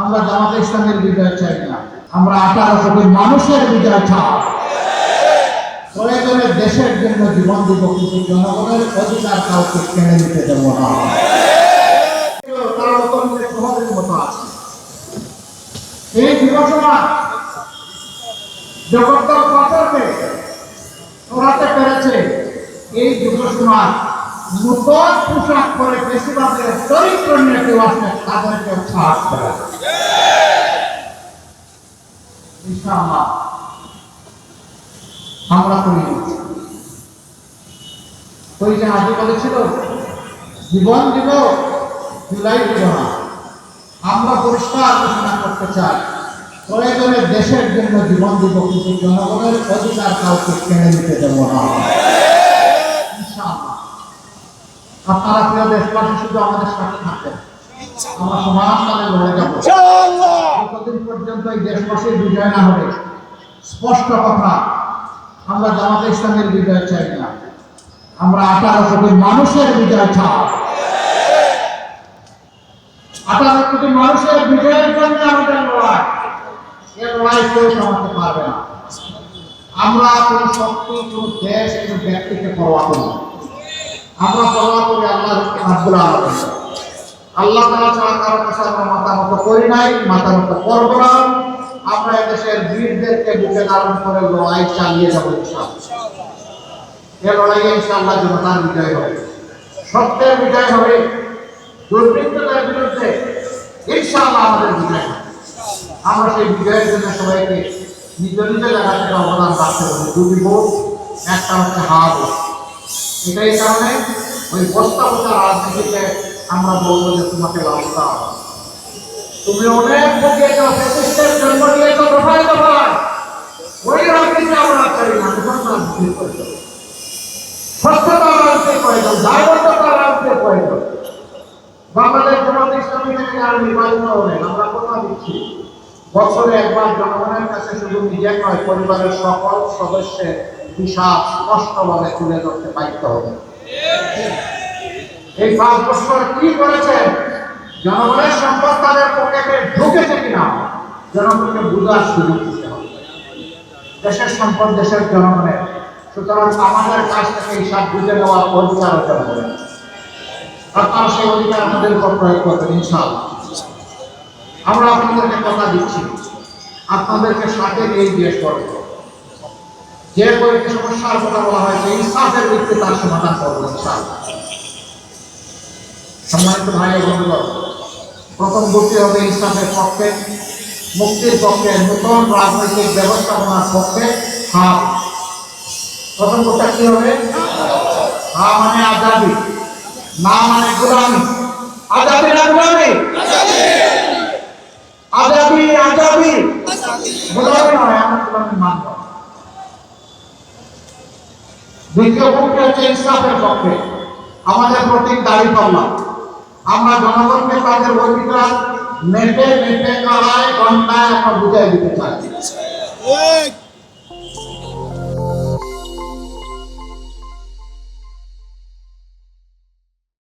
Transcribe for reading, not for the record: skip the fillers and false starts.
আমরা জামাতে ইসলামের বিজয় চাই না, আমরা 18 কোটি মানুষের বিজয় চাই। প্রয়োজনে দেশের জন্য জীবন দিব, কিন্তু জনগণের অধিকার কাউকে কেড়ে নিতে দেব না। তারা লোকের সমাজের মতো আছে। এই যুবসমাজ জগত্তর পাথরকে সরাতে পেরেছে। এই যুবসমাজ নূতন পোশাক পরে বেশিরভাগের চরিত্র নিয়ে কেউ আসলে তাদেরকে ছাড় করে। ইনশাআল্লাহ আমরা করি। ওই যে আগে বলেছিল জীবন দিব, জুলাই দিব না। আমরা পরিষ্কার ঘোষণা করতে চাই, প্রয়োজনে দেশের জন্য জীবন দিব, কিন্তু জনগণের অধিকার কাউকে কেড়ে নিতে দেব না। ইনশাআল্লাহ আপনারা প্রিয় দেশবাসী শুধু আমাদের সাথে থাকবেন, আমরা সমাজকালে লড়ে যাব। যতদিন পর্যন্ত এই দেশবাসীর বিজয় না হবে, স্পষ্ট কথা, আমরা জামাতে ইসলামের বিজয় চাই না, আমরা 18 কোটি মানুষের বিজয় চাই। 18 কোটি মানুষের বিজয়ের জন্য আমাদের লড়াই। এই লড়াই কেউ থামাতে পারবে না। আমরা কোন শক্তি, কোন দেশ, কোন ব্যক্তিকে পরোয়া করি না। আমরা পরোয়া করি আল্লাহ রাব্বুল আলামিন। আল্লাহ তাআলা ছাড়া কারো কাছে আমরা মাথা নত করি নাই, মাথা নত করব না। আমরা এদেশের বীরদেরকে বুকে ধারণ করে লড়াই চালিয়ে যাব ইনশাআল্লাহ। এই লড়াইয়ে ইনশাআল্লাহ জনতার বিজয় হবে, সত্যের বিজয় হবে, দুর্বৃত্তদের বিরুদ্ধে ইনশাআল্লাহ আমাদের বিজয় হবে। আমরা সেই বিজয়ের জন্য সবাইকে নিজ নিজ জায়গা থেকে অবদান রাখতে হবে। দুটি ভোট, একটা হচ্ছে হাওয়া ভোট। এটাই কারণে ওই বস্তা বস্তা রাজনীতিতে আমরা বলবো যে তোমাকে লাভটা তুমি অনেক ভোগিয়েছ, প্রতিষ্ঠার জন্ম দিয়েছ, দফায় দফায়। ওই রাজনীতি আমরা চাই না, রাজনীতি প্রয়োজন, স্বচ্ছতার রাজনীতি প্রয়োজন, দায়বদ্ধতার রাজনীতি প্রয়োজন। বাংলাদেশ জামাতে ইসলামী থেকে আর নির্বাচিত হলেন, আমরা কথা দিচ্ছি বছরে একবার জনগণের কাছে শুধু নিজের নয়, পরিবারের সকল সদস্যের হিসাব স্পষ্টভাবে তুলে ধরতে বাধ্য হবে। এই 5 বছর কি করেছেন, জনগণের সম্পদ তাদের পকেটে ঢুকেছে কিনা জনগণকে বুঝার সুযোগ দিতে হবে। দেশের সম্পদ দেশের জনগণের, সুতরাং আমাদের কাছ থেকে হিসাব বুঝে নেওয়ার অধিকার জনগণের। আপনারা সেই অধিকার আমাদের উপর প্রয়োগ করবেন ইনশাআল্লাহ। আমরা আপনাদেরকে কথা দিচ্ছি, আপনাদেরকে সাথে নিয়ে জিজ্ঞেস করব, যে কয়েকটি সমস্যার কথা বলা হয়েছে ইনসাফের ভিত্তিতে তার সমাধান করবো ইনশাআল্লাহ। সম্মানিত ভাই ও বন্ধুগণ, প্রথম ভোটটি হবে ইনসাফের পক্ষে, মুক্তির পক্ষে, নতুন রাজনৈতিক ব্যবস্থাপনার পক্ষে। হ্যাঁ, প্রথম ভোটটা কি হবে? হ্যাঁ মানে আজাদি, না মানে গোলামি। আজাদি না গোলামি? আজাদি, আজাদি, গোলামি নয়, আমরা গোলামি মানব। দ্বিতীয় ভোটটি হচ্ছে ইনসাফের পক্ষে, আমাদের প্রতীক দাঁড়িপাল্লা। আমরা জনগণকে তাদের অধিকার মেপে মেপে কড়ায় ঘন্টায় আমরা বুঝাই দিতে চাই।